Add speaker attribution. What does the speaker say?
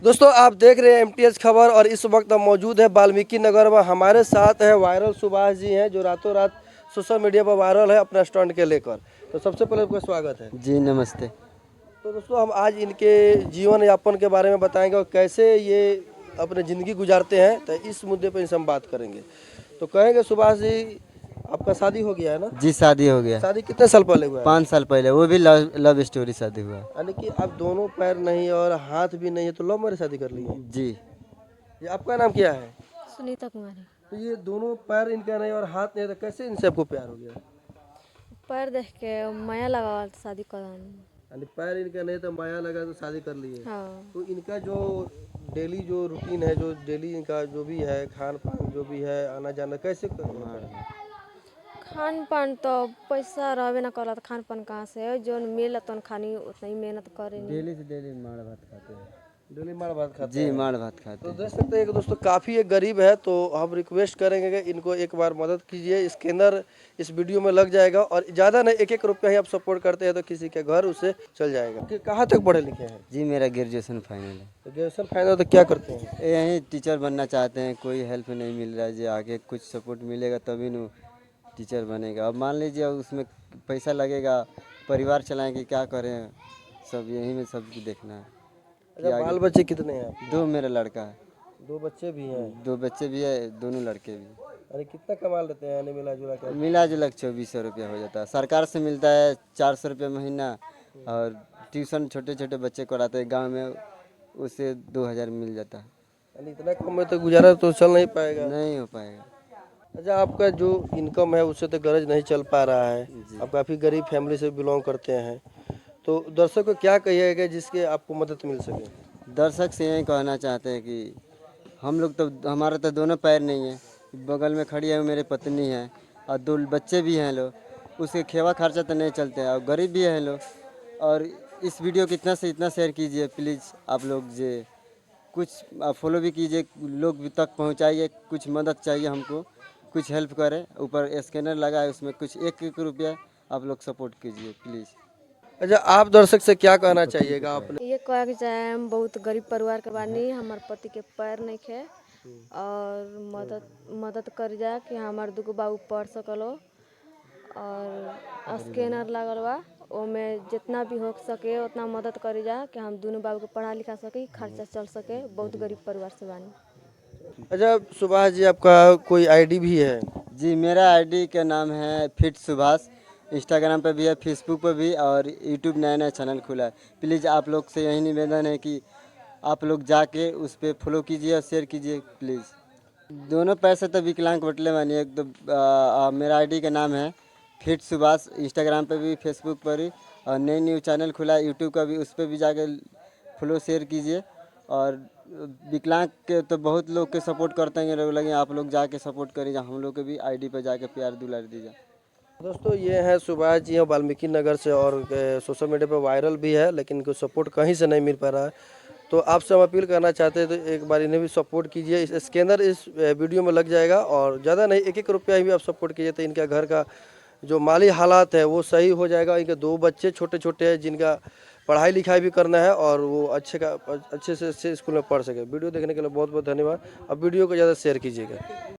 Speaker 1: दोस्तों आप देख रहे हैं एमटीएच खबर और इस वक्त हम मौजूद है वाल्मीकि नगर में। हमारे साथ है वायरल सुभाष जी हैं जो रातों रात सोशल मीडिया पर वायरल है अपना स्टंट के लेकर। तो सबसे पहले आपका स्वागत है
Speaker 2: जी। नमस्ते।
Speaker 1: तो दोस्तों हम आज इनके जीवन यापन के बारे में बताएंगे और कैसे ये अपनी ज़िंदगी गुजारते हैं, तो इस मुद्दे पर इनसे हम बात करेंगे। तो कहेंगे सुभाष जी, आपका शादी हो गया है ना?
Speaker 2: जी शादी हो गया।
Speaker 1: शादी कितने साल पहले हुआ है?
Speaker 2: 5 साल पहले, वो भी लव स्टोरी शादी हुआ।
Speaker 1: यानी कि आप दोनों पैर नहीं और हाथ भी नहीं है तो लव मैरिज शादी कर ली है?
Speaker 2: जी।
Speaker 1: ये आपका नाम क्या है?
Speaker 3: सुनीता कुमारी।
Speaker 1: तो ये दोनों पैर इनका नहीं और हाथ नहीं, तो कैसे इनसे आपको प्यार हो गया?
Speaker 3: पैर देख के माया लगा शादी कर।
Speaker 1: यानी पैर इनका नहीं तो माया लगा तो शादी कर ली है।
Speaker 3: हाँ।
Speaker 1: तो इनका जो डेली जो रूटीन है, जो डेली इनका जो भी है खान पान जो भी है आना जाना कैसे
Speaker 3: खान पान तो पैसा रहबे ना करला तो खान पान कहाँ से जो मिले तो खानी उतना ही मेहनत करे।
Speaker 2: डेली से डेली माड़ भात खाते हैं।
Speaker 1: डेली मार भात खाते
Speaker 2: जी
Speaker 1: हैं?
Speaker 2: माड़ भात खाते
Speaker 1: तो
Speaker 2: हैं।
Speaker 1: देख सकते हैं कि दोस्तों काफ़ी एक गरीब है, तो हम रिक्वेस्ट करेंगे कि इनको एक बार मदद कीजिए। स्कैनर इस वीडियो में लग जाएगा और ज़्यादा नहीं, 1-1 रुपया ही आप सपोर्ट करते हैं तो किसी के घर उसे चल जाएगा। कि कहाँ तक पढ़े लिखे हैं?
Speaker 2: जी मेरा ग्रेजुएशन फाइनल है।
Speaker 1: तो ग्रेजुएशन फाइनल तो क्या करते हैं?
Speaker 2: यहीं टीचर बनना चाहते हैं, कोई हेल्प नहीं मिल रहा है। जी आगे कुछ सपोर्ट मिलेगा तभी न टीचर बनेगा। अब मान लीजिए उसमें पैसा लगेगा, परिवार चलाएंगे, क्या करें, सब यहीं में सब देखना है।
Speaker 1: अच्छा, बाल बच्चे कितने हैं आप?
Speaker 2: 2 मेरा लड़का है।
Speaker 1: 2 बच्चे भी हैं?
Speaker 2: 2 बच्चे भी है, दोनों लड़के भी।
Speaker 1: अरे कितना कमा लेते हैं यानी मिला जुला कर?
Speaker 2: मिला जुला 2400 रुपया हो जाता है। सरकार से मिलता है 400 रुपया महीना, और ट्यूशन छोटे छोटे बच्चे कराते हैं गांव में, उससे 2000 मिल जाता है।
Speaker 1: यानी इतना कम में तो गुजारा तो चल नहीं पाएगा।
Speaker 2: नहीं हो पाएगा।
Speaker 1: अच्छा, आपका जो इनकम है उससे तो गरज नहीं चल पा रहा है। आप काफ़ी गरीब फैमिली से बिलोंग करते हैं, तो दर्शक को क्या कहिएगा जिसके आपको मदद मिल सके?
Speaker 2: दर्शक से यही कहना चाहते हैं कि हम लोग तो, हमारे तो दोनों पैर नहीं हैं, बगल में खड़ी है मेरी पत्नी है और 2 बच्चे भी हैं लोग, उसके खेवा खर्चा तो नहीं चलते हैं और गरीब भी हैं लोग। और इस वीडियो को इतना से इतना शेयर कीजिए प्लीज़ आप लोग, जे कुछ फॉलो भी कीजिए, लोग तक पहुंचाइए। कुछ मदद चाहिए हमको, कुछ हेल्प करें। ऊपर स्कैनर लगा है, उसमें कुछ 1-1 रुपया आप लोग सपोर्ट कीजिए प्लीज़।
Speaker 1: अच्छा, आप दर्शक से क्या कहना चाहिएगा आपने?
Speaker 3: ये कह के चाहे हम बहुत गरीब परिवार के बानी, हमारे पति के पैर नहीं खे और मदद कर जा कि हमारे 2 बाबू पढ़ सकलो। और स्कैनर लगल बा, ओमे जितना भी हो सके उतना मदद करी जा कि हम दोनों बाबू को पढ़ा लिखा सके, खर्चा चल सके। बहुत गरीब परिवार से बानी।
Speaker 1: अच्छा सुभाष जी, आपका कोई आईडी भी है?
Speaker 2: जी मेरा आईडी का नाम है फिट सुभाष। इंस्टाग्राम पे भी है, फेसबुक पे भी, और यूट्यूब नया चैनल खुला है। प्लीज़ आप लोग से यही निवेदन है कि आप लोग जाके उस पर फॉलो कीजिए और शेयर कीजिए प्लीज़। दोनों पैसे तो विकलांग बटले मानी। एक तो मेरा आईडी का नाम है फिट सुभाष, इंस्टाग्राम पे भी, फेसबुक पर भी, और न्यू चैनल खुला है यूट्यूब का भी, उस पर भी जाके फॉलो शेयर कीजिए। और विकलांग के तो बहुत लोग के सपोर्ट करते हैं लोग, लगे आप लोग जाके सपोर्ट करिए, हम लोग के भी आईडी पे जाके प्यार दुलार दीजिए।
Speaker 1: दोस्तों ये है सुभाष जी, वाल्मीकि नगर से और सोशल मीडिया पर वायरल भी है, लेकिन इनको सपोर्ट कहीं से नहीं मिल पा रहा है। तो आपसे हम अपील करना चाहते हैं तो एक बार इन्हें भी सपोर्ट कीजिए। इस स्कैनर इस वीडियो में लग जाएगा और ज़्यादा नहीं, 1-1 रुपया ही भी आप सपोर्ट कीजिए तो इनका घर का जो माली हालात है वो सही हो जाएगा। इनके 2 बच्चे छोटे छोटे हैं जिनका पढ़ाई लिखाई भी करना है और वो अच्छे से अच्छे स्कूल में पढ़ सके। वीडियो देखने के लिए बहुत बहुत धन्यवाद। अब वीडियो को ज़्यादा शेयर कीजिएगा।